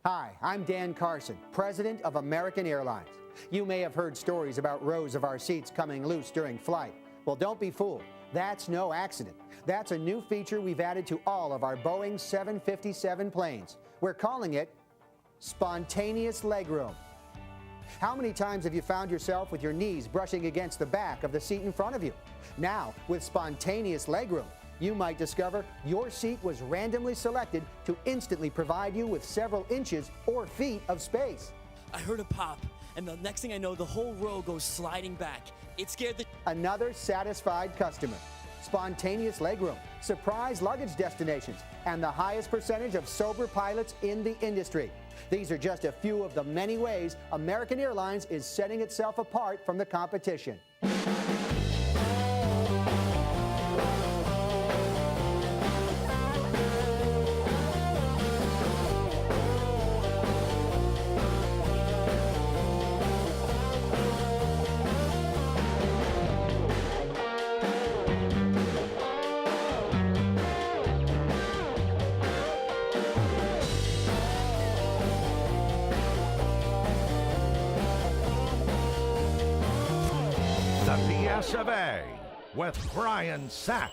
Hi, I'm Dan Carson, president of American Airlines. You may have heard stories about rows of our seats coming loose during flight. Well, don't be fooled. That's no accident. That's a new feature we've added to all of our Boeing 757 planes. We're calling it spontaneous legroom. How many times have you found yourself with your knees brushing against the back of the seat in front of you? Now, with spontaneous legroom, you might discover your seat was randomly selected to instantly provide you with several inches or feet of space. I heard a pop, and the next thing I know, the whole row goes sliding back. It scared the... Another satisfied customer. Spontaneous legroom, surprise luggage destinations, and the highest percentage of sober pilots in the industry. These are just a few of the many ways American Airlines is setting itself apart from the competition. The BS of A with Brian Sack.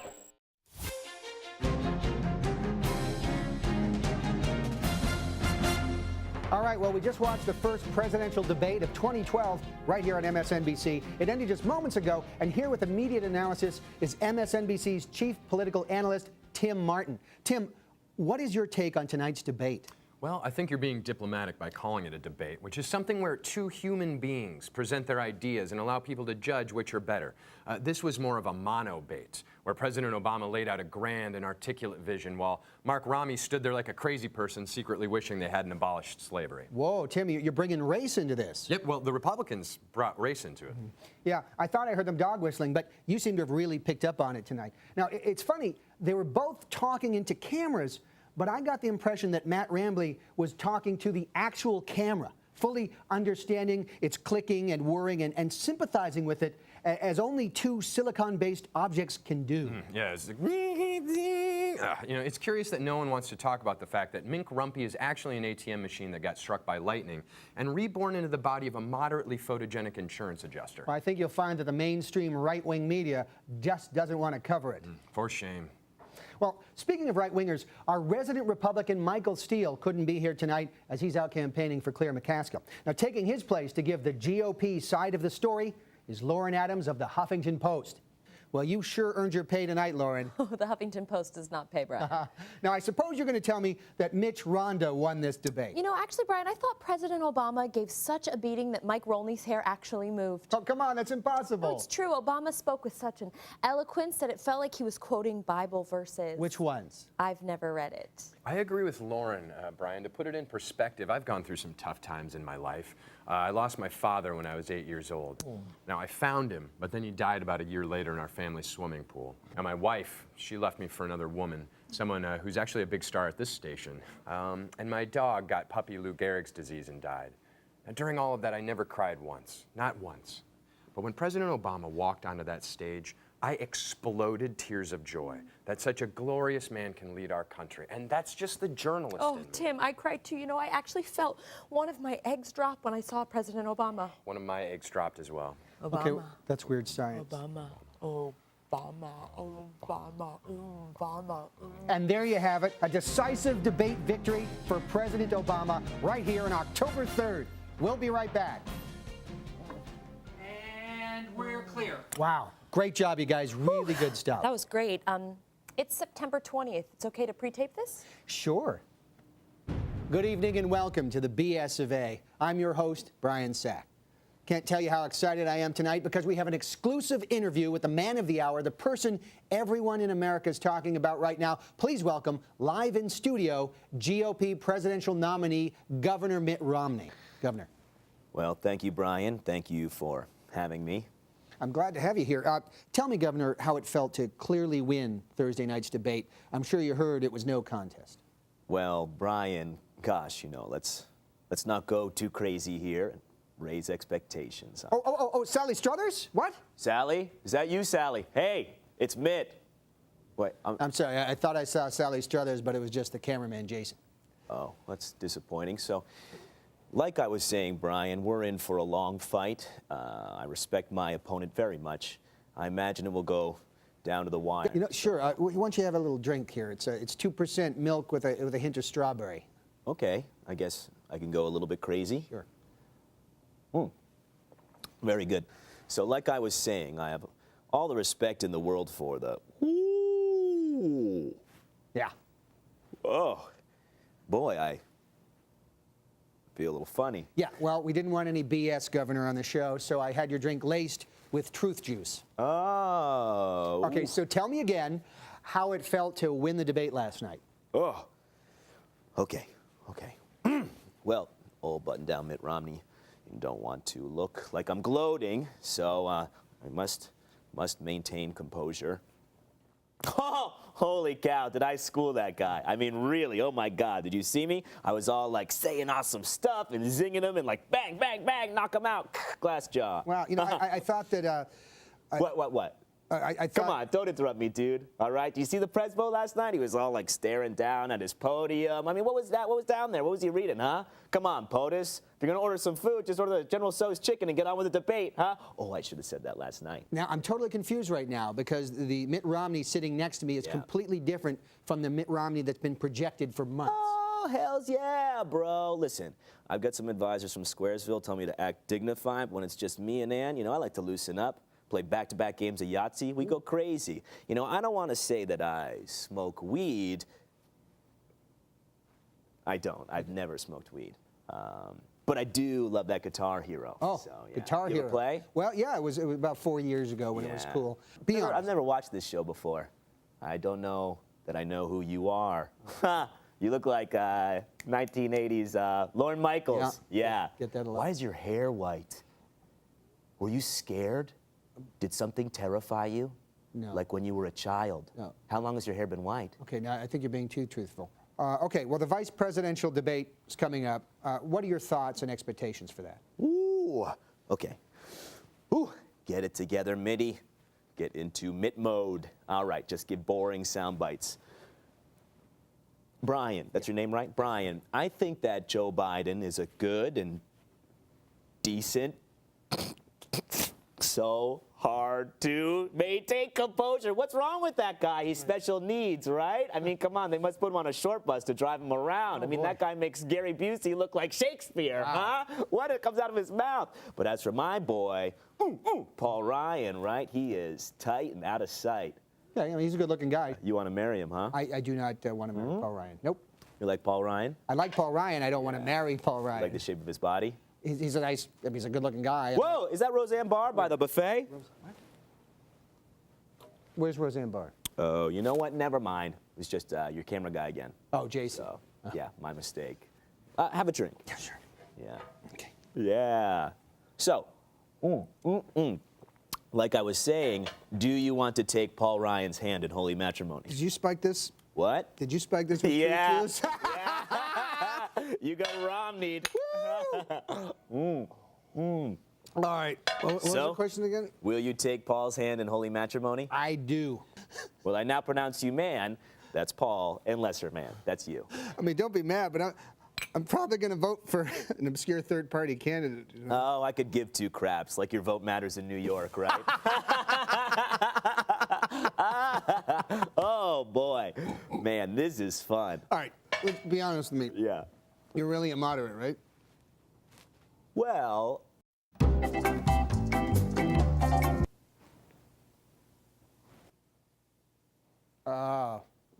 All right, well, we just watched the first presidential debate of 2012 right here on MSNBC. It ended just moments ago, and here with immediate analysis is MSNBC's chief political analyst, Tim Martin. Tim, what is your take on tonight's debate? Well, I think you're being diplomatic by calling it a debate, which is something where two human beings present their ideas and allow people to judge which are better. This was more of a mono-bate, where President Obama laid out a grand and articulate vision, while Mark Romney stood there like a crazy person secretly wishing they hadn't abolished slavery. Whoa, Tim, you're bringing race into this. Yep, well, the Republicans brought race into it. Yeah, I thought I heard them dog whistling, but you seem to have really picked up on it tonight. Now, it's funny, they were both talking into cameras, but I got the impression that Matt Rambley was talking to the actual camera, fully understanding its clicking and whirring and sympathizing with it as only two silicon-based objects can do. Yeah, it's like, it's curious that no one wants to talk about the fact that Mink Rumpy is actually an ATM machine that got struck by lightning and reborn into the body of a moderately photogenic insurance adjuster. Well, I think you'll find that the mainstream right-wing media just doesn't want to cover it. For shame. Well, speaking of right-wingers, our resident Republican Michael Steele couldn't be here tonight as he's out campaigning for Claire McCaskill. Now, taking his place to give the GOP side of the story is Lauren Adams of the Huffington Post. Well, you sure earned your pay tonight, Lauren. Oh, the Huffington Post does not pay, Brian. Now, I suppose you're going to tell me that Mitch Ronda won this debate. You know, actually, Brian, I thought President Obama gave such a beating that Mike Romney's hair actually moved. Oh, come on, that's impossible. No, it's true. Obama spoke with such an eloquence that it felt like he was quoting Bible verses. Which ones? I've never read it. I agree with Lauren, Brian. To put it in perspective, I've gone through some tough times in my life. I lost my father when I was 8 years old. Now, I found him, but then he died about a year later in our family swimming pool. And my wife, she left me for another woman, someone who's actually a big star at this station. And my dog got puppy Lou Gehrig's disease and died. And during all of that, I never cried once, not once. But when President Obama walked onto that stage, I exploded tears of joy that such a glorious man can lead our country. And that's just the journalist in me. Tim, I cried too. You know, I actually felt one of my eggs drop when I saw President Obama. One of my eggs dropped as well. Obama. Okay, that's weird science. Obama. Obama. Obama. Obama. And there you have it, a decisive debate victory for President Obama right here on October 3rd. We'll be right back. And we're clear. Wow. Great job, you guys. Really good stuff. That was great. It's September 20th. It's okay to pre-tape this? Sure. Good evening and welcome to the BS of A. I'm your host, Brian Sack. Can't tell you how excited I am tonight because we have an exclusive interview with the man of the hour, the person everyone in America is talking about right now. Please welcome, live in studio, GOP presidential nominee, Governor Mitt Romney. Governor. Well, thank you, Brian. Thank you for having me. I'm glad to have you here. Tell me, Governor, how it felt to clearly win Thursday night's debate. I'm sure you heard it was no contest. Well, Brian, gosh, let's not go too crazy here and raise expectations. Oh, Sally Struthers? What? Sally? Is that you, Sally? Hey, it's Mitt. Wait, I'm sorry. I thought I saw Sally Struthers, but it was just the cameraman, Jason. Oh, that's disappointing. So, like I was saying, Brian, we're in for a long fight. I respect my opponent very much. I imagine it will go down to the wire. You know, sure. Why don't you have a little drink here? It's 2% milk with a hint of strawberry. Okay, I guess I can go a little bit crazy. Sure. Very good. So, like I was saying, I have all the respect in the world for the. Ooh. Yeah. Oh, boy, I feel a little funny. Yeah. Well, we didn't want any BS, Governor, on the show, so I had your drink laced with truth juice. Oh. Okay. So tell me again how it felt to win the debate last night. Oh. Okay. Okay. Well, old button-down Mitt Romney, you don't want to look like I'm gloating, so I must maintain composure. Oh, holy cow, did I school that guy? I mean, really, oh my God, did you see me? I was all like saying awesome stuff and zinging him and like bang, bang, bang, knock him out, glass jaw. Well, you know, I thought that. What? I thought. Come on, don't interrupt me, dude. All right? Do you see the Presbo last night? He was all like staring down at his podium. I mean, what was that? What was down there? What was he reading, huh? Come on, POTUS. If you're going to order some food, just order the General Tso's chicken and get on with the debate, huh? Oh, I should have said that last night. Now, I'm totally confused right now because the Mitt Romney sitting next to me is completely different from the Mitt Romney that's been projected for months. Oh, hells yeah, bro. Listen, I've got some advisors from Squaresville telling me to act dignified. But when it's just me and Ann, you know, I like to loosen up. Play back-to-back games of Yahtzee, we go crazy. You know, I don't want to say that I smoke weed. I don't. I've never smoked weed. But I do love that Guitar Hero. Oh, so, yeah. Guitar you Hero. Ever play? Well, yeah, it was about 4 years ago when it was cool. Be honest. I've never watched this show before. I don't know that I know who you are. You look like 1980s Lorne Michaels. Yeah. Get that a lot. Why is your hair white? Were you scared? Did something terrify you? No. Like when you were a child? No. How long has your hair been white? Okay, now I think you're being too truthful. Okay, well, the vice presidential debate is coming up. What are your thoughts and expectations for that? Ooh, okay. Ooh, get it together, Mitty. Get into Mitt mode. All right, just give boring sound bites. Brian, that's your name, right? Brian, I think that Joe Biden is a good and decent, so hard to maintain composure. What's wrong with that guy? He's special needs, right? I mean, come on, they must put him on a short bus to drive him around. I mean, that guy makes Gary Busey look like Shakespeare, huh? What it comes out of his mouth. But as for my boy, Paul Ryan, right? He is tight and out of sight. Yeah, you know, he's a good-looking guy. You want to marry him, huh? I do not want to marry Paul Ryan. Nope. You like Paul Ryan? I like Paul Ryan. I don't want to marry Paul Ryan. Like the shape of his body? He's a nice, I mean, he's a good-looking guy. Whoa, is that Roseanne Barr by the buffet? What? Where's Roseanne Barr? Oh, you know what? Never mind. It was just your camera guy again. Oh, Jason. So, yeah, my mistake. Have a drink. Yeah, sure. Yeah. Okay. Yeah. So, like I was saying, do you want to take Paul Ryan's hand in holy matrimony? Did you spike this? What? Did you spike this with fruit Yeah. juice? You got Romneyed. All right. What was the So? question again? Will you take Paul's hand in holy matrimony? I do. Well, I now pronounce you man. That's Paul, and lesser man. That's you. I mean, don't be mad, but I'm probably going to vote for an obscure third-party candidate. You know? Oh, I could give two craps, like your vote matters in New York, right? Oh, boy. Man, this is fun. All right. Let's be honest with me. Yeah. You're really a moderate, right? Well,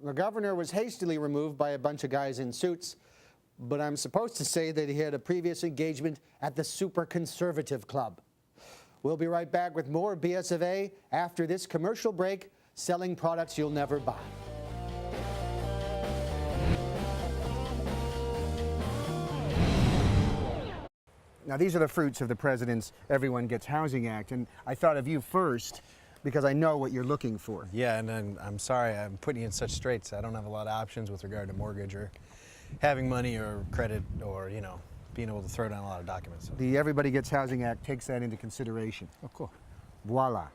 The governor was hastily removed by a bunch of guys in suits, but I'm supposed to say that he had a previous engagement at the Super Conservative Club. We'll be right back with more BS of A after this commercial break, selling products you'll never buy. Now, these are the fruits of the president's Everyone Gets Housing Act, and I thought of you first because I know what you're looking for. Yeah, and I'm sorry I'm putting you in such straits. I don't have a lot of options with regard to mortgage or having money or credit or, you know, being able to throw down a lot of documents. The Everybody Gets Housing Act takes that into consideration. Oh, cool. Voila.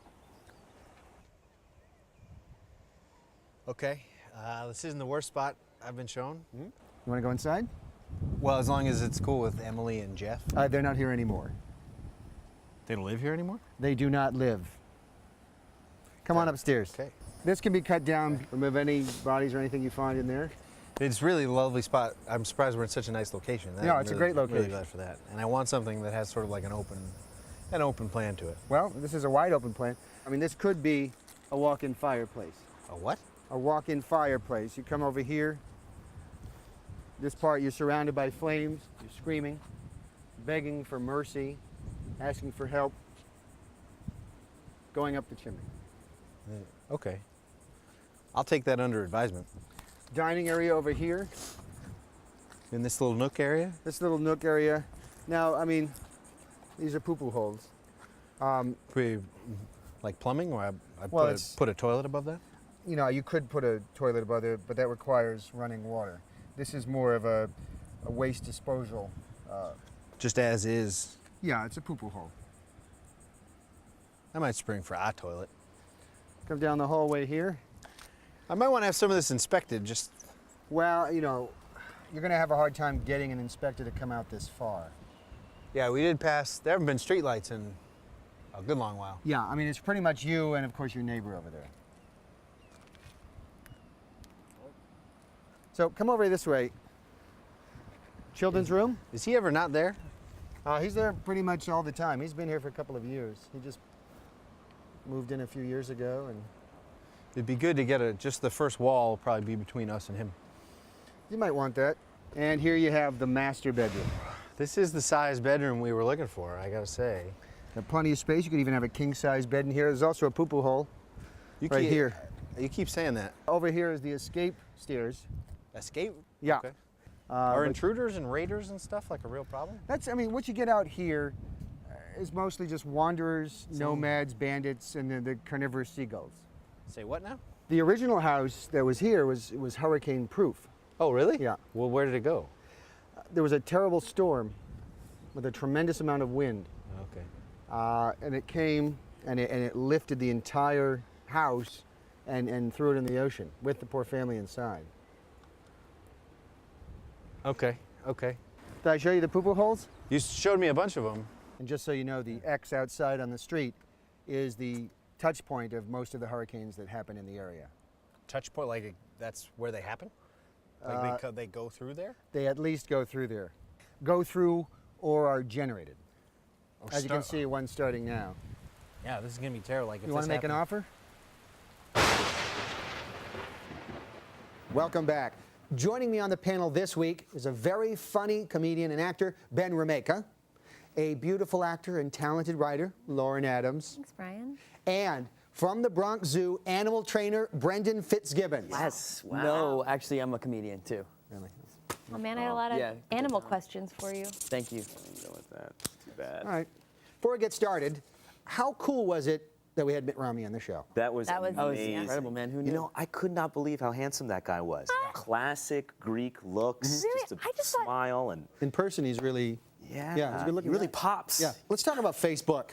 Okay, this isn't the worst spot I've been shown. You want to go inside? Well, as long as it's cool with Emily and Jeff. They're not here anymore. They don't live here anymore? They do not live. Come on upstairs. Okay. This can be cut down, remove any bodies or anything you find in there. It's really a lovely spot. I'm surprised we're in such a nice location. Yeah, it's a great Really location. glad for that. And I want something that has sort of like an open plan to it. Well, this is a wide open plan. I mean, this could be a walk-in fireplace. A what? A walk-in fireplace. You come over here. This part, you're surrounded by flames. You're screaming, begging for mercy, asking for help, going up the chimney. Okay. I'll take that under advisement. Dining area over here. In this little nook area? This little nook area. Now, I mean, these are poo-poo holes. Like plumbing, or I Well, put a toilet above that? You know, you could put a toilet above there, but that requires running water. This is more of a waste disposal. Just as is. Yeah, it's a poo-poo hole. I might spring for a toilet. Come down the hallway here. I might want to have some of this inspected, just... Well, you know, you're going to have a hard time getting an inspector to come out this far. Yeah, we did pass. There haven't been streetlights in a good long while. Yeah, I mean, it's pretty much you and, of course, your neighbor over there. So come over this way. Children's room. Is he ever not there? He's there pretty much all the time. He's been here for a couple of years. He just moved in a few years ago, and It'd be good to get just the first wall will probably be between us and him. you might want that. And here you have the master bedroom. This is the size bedroom we were looking for, I gotta say. Got plenty of space. You could even have a king-size bed in here. There's also a poo-poo hole right here. You keep saying that. Over here is the escape stairs. Escape? Yeah. Okay. Are but intruders and raiders and stuff like a real problem? I mean, what you get out here is mostly just wanderers, nomads, bandits, and the carnivorous seagulls. Say what now? The original house that was here was hurricane-proof. Oh, really? Yeah. Well, where did it go? There was a terrible storm with a tremendous amount of wind. Okay. And it came and it lifted the entire house and threw it in the ocean with the poor family inside. Okay. Okay. Did I show you the poo-poo holes? You showed me a bunch of them. And just so you know, the X outside on the street is the touch point of most of the hurricanes that happen in the area. Touch point, like that's where they happen? Like they go through there? They at least go through there. Go through or are generated. As you can see, one starting now. Yeah, this is gonna be terrible. Like, if You want this to make an happened- offer? Welcome back. Joining me on the panel this week is a very funny comedian and actor, Ben Rameka, a beautiful actor and talented writer, Lauren Adams, Thanks, Brian. and from the Bronx Zoo, animal trainer Brendan Fitzgibbons. Yes. Wow. No, actually, I'm a comedian too. Really? Oh man, I had a lot of yeah, animal questions for you. Thank you. Go with that. Too bad. All right. Before we get started, how cool was it that we had Mitt Romney on the show? That was That was amazing. incredible, man. Who knew? You know, I could not believe how handsome that guy was. Classic Greek looks, Really? just a I just thought- smile, and In person, he's really, yeah, yeah, he's a good looking he really guy. pops. Yeah. Let's talk about Facebook.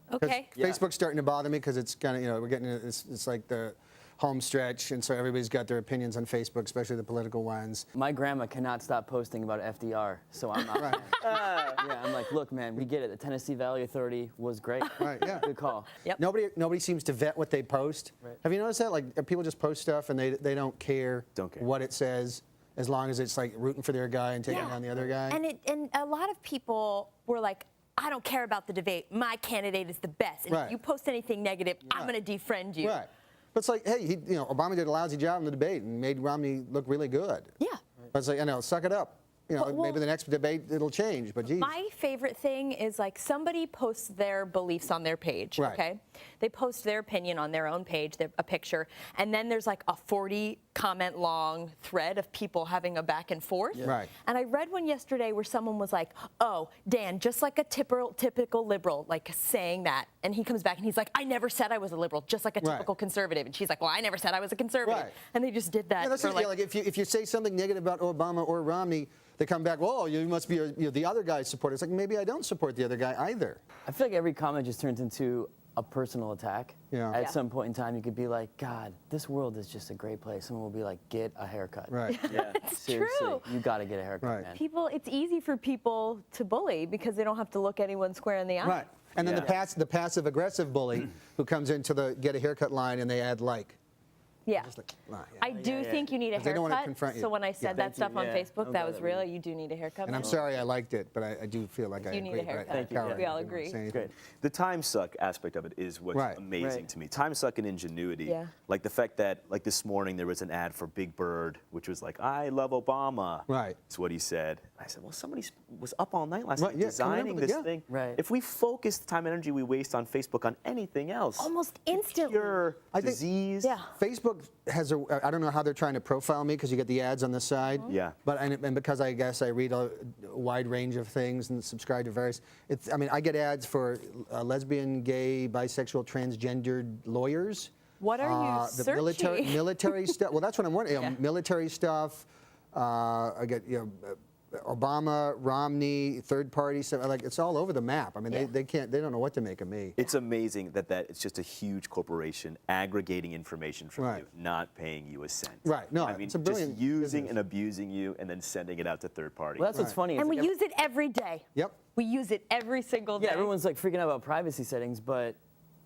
'Cause Okay. Facebook's starting to bother me because it's kind of, you know, we're getting, it's like the home stretch, and so everybody's got their opinions on Facebook, especially the political ones. My grandma cannot stop posting about FDR, so I'm not. Right. Yeah, I'm like, look, man, we get it. The Tennessee Valley Authority was great. Right, yeah. Good call. Yep. Nobody seems to vet what they post. Right. Have you noticed that? Like, people just post stuff and they don't care, Don't care. what it says, as long as it's like rooting for their guy and taking Yeah. down the other guy. And a lot of people were like, I don't care about the debate. My candidate is the best. And Right. if you post anything negative, I'm Right. going to defriend you. Right. But it's like, hey, Obama did a lousy job in the debate and made Romney look really good. Yeah. But it's like, I know, suck it up. Well, Maybe the next debate it'll change, but geez. My favorite thing is like somebody posts their beliefs on their page, Right. okay? They post their opinion on their own page, a picture, and then there's like a 40 comment long thread of people having a back and forth. Right. And I read one yesterday where someone was like, oh, Dan, just like a typical liberal, like saying that. And he comes back and he's like, I never said I was a liberal, just like a Right. typical conservative. And she's like, well, I never said I was a conservative. Right. And they just did that. Yeah, that's for the thing. Like, if you say something negative about Obama or Romney, they come back, well, you must be the other guy's supporter. It's like, maybe I don't support the other guy either. I feel like every comment just turns into a personal attack. Yeah. At Yeah. some point in time, you could be like, God, this world is just a great place. Someone will be like, get a haircut. Right. Yeah. Seriously, true. you got to get a haircut, Right. man. It's easy for people to bully because they don't have to look anyone square in the eye. Right. And then the passive aggressive bully who comes into the get a haircut line and they add like. Yeah. Just like, yeah. I do think you need a 'Cause they don't wanna haircut. confront you. So when I said that Thank stuff you. on Yeah. Facebook, I'm that glad was that real. You do need a haircut. And I'm man. sorry I liked it, but I do feel like I You need a agree. haircut. Thank you. Carol, We all you wanna agree. say anything? Great. The time suck aspect of it is what's Right. amazing Right. to me. Time suck and ingenuity. Yeah. Like the fact that, like this morning, there was an ad for Big Bird, which was like, I love Obama. Right. That's what he said. And I said, well, somebody was up all night last Right, night yeah, coming up designing with it, this yeah. thing. Right. If we focus the time and energy we waste on Facebook on anything else, Almost instantly. cure I think- disease. Yeah. Facebook has I don't know how they're trying to profile me because you get the ads on the side. Yeah. But and because I guess I read a wide range of things and subscribe to various. I get ads for lesbian, gay, bisexual, transgendered lawyers. What are you the searching? military stuff. Well, that's what I'm wondering. You know, military stuff. I get Obama, Romney, third party stuff. Like it's all over the map. I mean, Yeah. they don't know what to make of me. It's amazing that it's just a huge corporation aggregating information from Right. you, not paying you a cent. Right. No, I mean, it's a brilliant just using business. and abusing you and then sending it out to third parties. Well, that's what's Right. funny. is And we like use it every day. Yep. We use it every single day. Yeah, everyone's like freaking out about privacy settings, but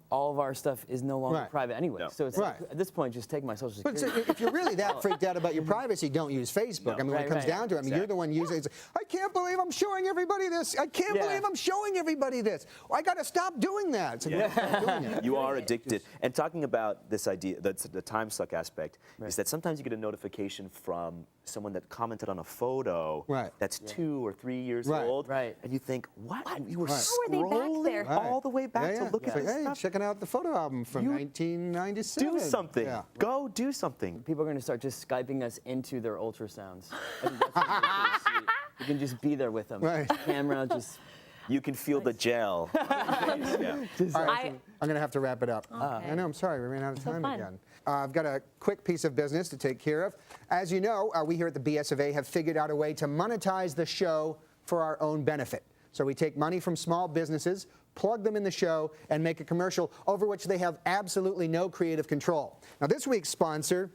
all of our stuff is no longer Right. private anyway. No. So it's Right. like, at this point, just take my social But security. so if you're really that freaked out about your privacy, don't use Facebook. I mean, when Right, it comes right. down to it, I mean, you're the one using it. It's, I can't believe I'm showing everybody this. I can't Yeah. believe I'm showing everybody this. I got to stop doing that. It's like, stop doing that. You are addicted. And talking about this idea, that's the time suck aspect, is that sometimes you get a notification from someone that commented on a photo Right. that's 2 or 3 years Right. old. Right. And you think, what? You were Right. How are they back scrolling there? all the way back Yeah, to yeah. look It's at like, this hey, stuff? checking out the photo album from You 1997. Do something. Yeah. Go do something. People are going to start just Skyping us into their ultrasounds. I think that's what people are gonna see. You can just be there with them. Right. Camera, just. You can feel the gel. Yeah. All right, I'm going to have to wrap it up. Okay. I know, I'm sorry, we ran out of time fun. again. I've got a quick piece of business to take care of. As you know, we here at the BS of A have figured out a way to monetize the show for our own benefit. So we take money from small businesses, plug them in the show, and make a commercial over which they have absolutely no creative control. Now, this week's sponsor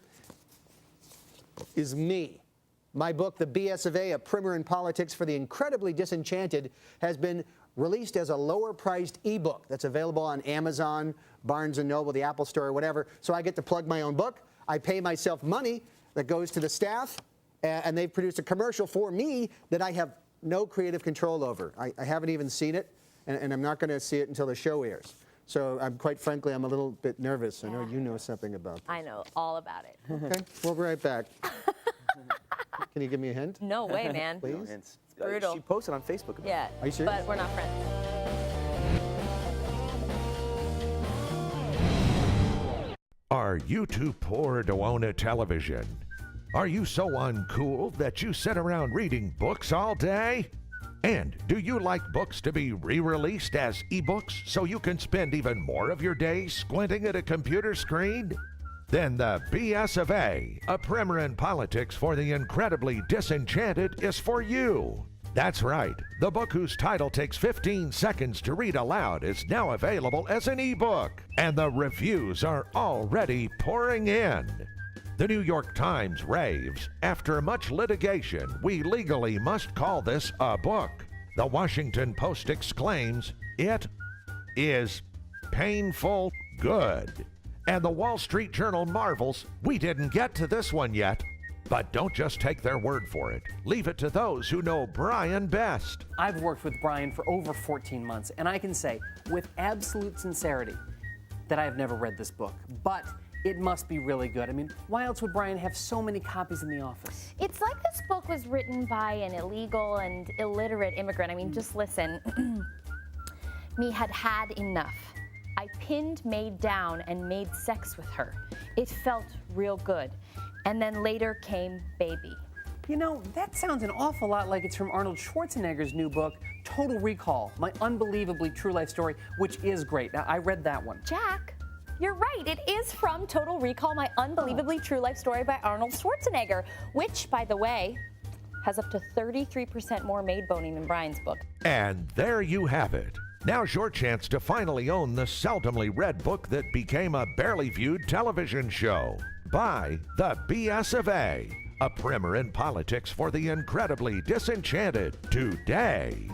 is me. My book, The BS of A Primer in Politics for the Incredibly Disenchanted, has been released as a lower-priced ebook that's available on Amazon, Barnes & Noble, the Apple Store, or whatever. So I get to plug my own book. I pay myself money that goes to the staff, and they've produced a commercial for me that I have no creative control over. I haven't even seen it, and I'm not going to see it until the show airs. So quite frankly, I'm a little bit nervous. I know you know something about this. I know all about it. Okay, we'll be right back. Can you give me a hint? No way, man. Please? It's brutal. She posted on Facebook about it. Yeah. Are you serious? But we're not friends. Are you too poor to own a television? Are you so uncool that you sit around reading books all day? And do you like books to be re-released as ebooks so you can spend even more of your day squinting at a computer screen? Then the BS of A primer in politics for the incredibly disenchanted, is for you. That's right. The book whose title takes 15 seconds to read aloud is now available as an ebook, and the reviews are already pouring in. The New York Times raves, after much litigation, we legally must call this a book. The Washington Post exclaims, it is painful good. And the Wall Street Journal marvels, we didn't get to this one yet. But don't just take their word for it. Leave it to those who know Brian best. I've worked with Brian for over 14 months, and I can say with absolute sincerity that I have never read this book, but it must be really good. I mean, why else would Brian have so many copies in the office? It's like this book was written by an illegal and illiterate immigrant. I mean, just listen. Me had had enough. I pinned Maid down and made sex with her. It felt real good. And then later came baby. You know, that sounds an awful lot like it's from Arnold Schwarzenegger's new book, Total Recall, My Unbelievably True Life Story, which is great. Now, I read that one. Jack, you're right. It is from Total Recall, My Unbelievably True Life Story by Arnold Schwarzenegger, which, by the way, has up to 33% more maid boning than Brian's book. And there you have it. Now's your chance to finally own the seldomly read book that became a barely viewed television show. Buy The BS of A primer in politics for the incredibly disenchanted today.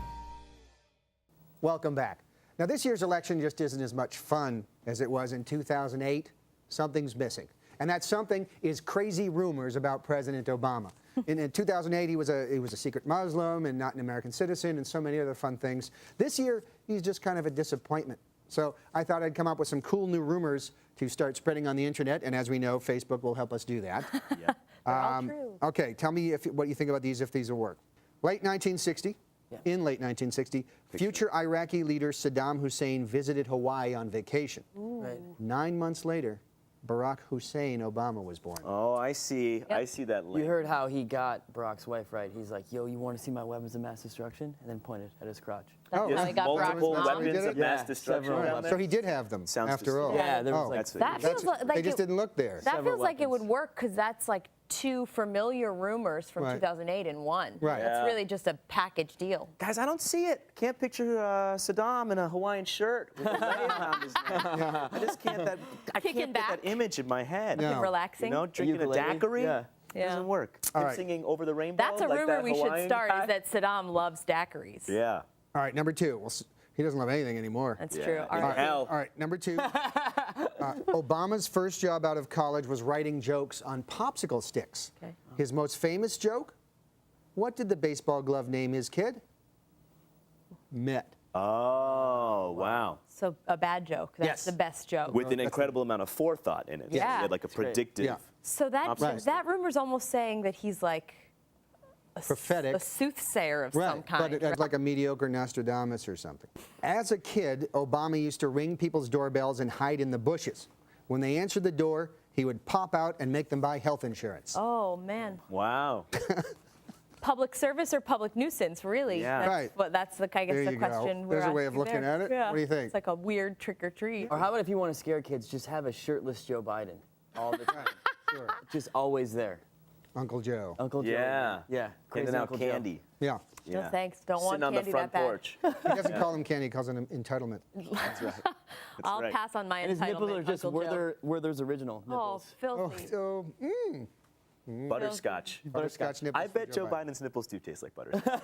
Welcome back. Now, this year's election just isn't as much fun as it was in 2008. Something's missing. And that something is crazy rumors about President Obama. In 2008, he was a secret Muslim and not an American citizen and so many other fun things. This year, he's just kind of a disappointment. So I thought I'd come up with some cool new rumors to start spreading on the internet. And as we know, Facebook will help us do that. They're all true. Okay, tell me what you think about these, if these will work. Late 1960, in late 1960, future Iraqi leader Saddam Hussein visited Hawaii on vacation. Right. 9 months later, Barack Hussein Obama was born. Oh, I see. Yep. I see that link. You heard how he got Barack's wife, right? He's like, yo, you want to see my weapons of mass destruction? And then pointed at his crotch. That's Oh. how he got Multiple Barack's mom. weapons of mass Yeah, destruction. several down weapons. there? So he did have them, Sounds after all. Yeah, there was Oh. like That's what That feels like They it- just didn't look there. That Several feels like it would weapons. work because that's like two familiar rumors from Right. 2008 in one. Right. That's Yeah. really just a package deal. Guys, I don't see it. Can't picture Saddam in a Hawaiian shirt with a lei around his neck. I just can't. I Kicking can't get back. that image in my head. No. Relaxing. You know, drinking a Ukulele? daiquiri. Yeah. Yeah. Doesn't work. All Him right. singing "Over the Rainbow." That's a like rumor that we should Hawaiian start guy. is that Saddam loves daiquiris. Yeah. All right, number two. Well, he doesn't love anything anymore. That's Yeah. true. Yeah. All right. Hell. All right, number two. Obama's first job out of college was writing jokes on popsicle sticks. Okay. His most famous joke? What did the baseball glove name his kid? Mitt. Oh, wow. So a bad joke. That's Yes. the best joke. With an incredible amount of forethought in it. Yeah. He had like a great. predictive. Yeah. So that Right. that rumor's almost saying that he's like Prophetic. a soothsayer of some Right, kind. but it's like a mediocre Nostradamus or something. As a kid, Obama used to ring people's doorbells and hide in the bushes. When they answered the door, he would pop out and make them buy health insurance. Oh man. Wow. Public service or public nuisance, really? Yeah. That's Right. What that's the I guess There the you go. question we're There's a way of asking looking there. at it. Yeah. What do you think? It's like a weird trick or treat. Or how about if you want to scare kids, just have a shirtless Joe Biden all the time. Sure. Just always there. Uncle Joe. Uncle Joe. Yeah. Yeah. Crazy Handing out Uncle Joe. candy. Yeah. Yeah. No thanks. Don't want Sitting on the candy front that bad. porch. He doesn't call him candy, he calls him entitlement. That's right. That's I'll right. pass on my And his nipples entitlement, are just Uncle Joe. Werther's original Oh, nipples. Oh, filthy. so, Butterscotch. butterscotch nipples. I for bet Joe Biden's nipples do taste like butterscotch.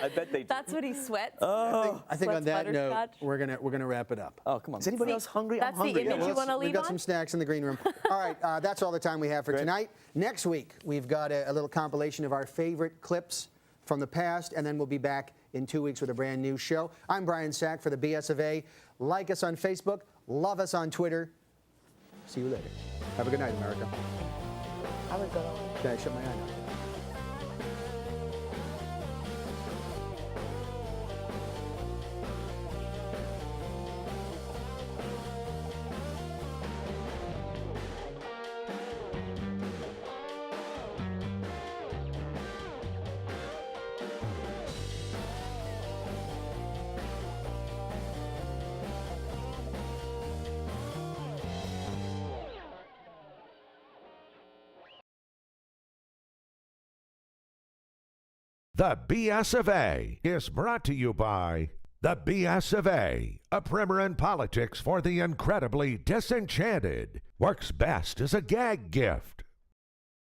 I bet they do. That's what he sweats. I think on Sweats that note, butterscotch. we're gonna wrap it up. Oh, come on. Is anybody else hungry? I'm That's the hungry. image you want to We've leave got on? some snacks in the green room. All right, that's all the time we have for tonight. Next week, we've got a little compilation of our favorite clips from the past, and then we'll be back in 2 weeks with a brand new show. I'm Brian Sack for the BS of A. Like us on Facebook, love us on Twitter. See you later. Have a good night, America. I would go. Okay, shut my eye now. The BS of A is brought to you by The BS of A primer in politics for the incredibly disenchanted. Works best as a gag gift.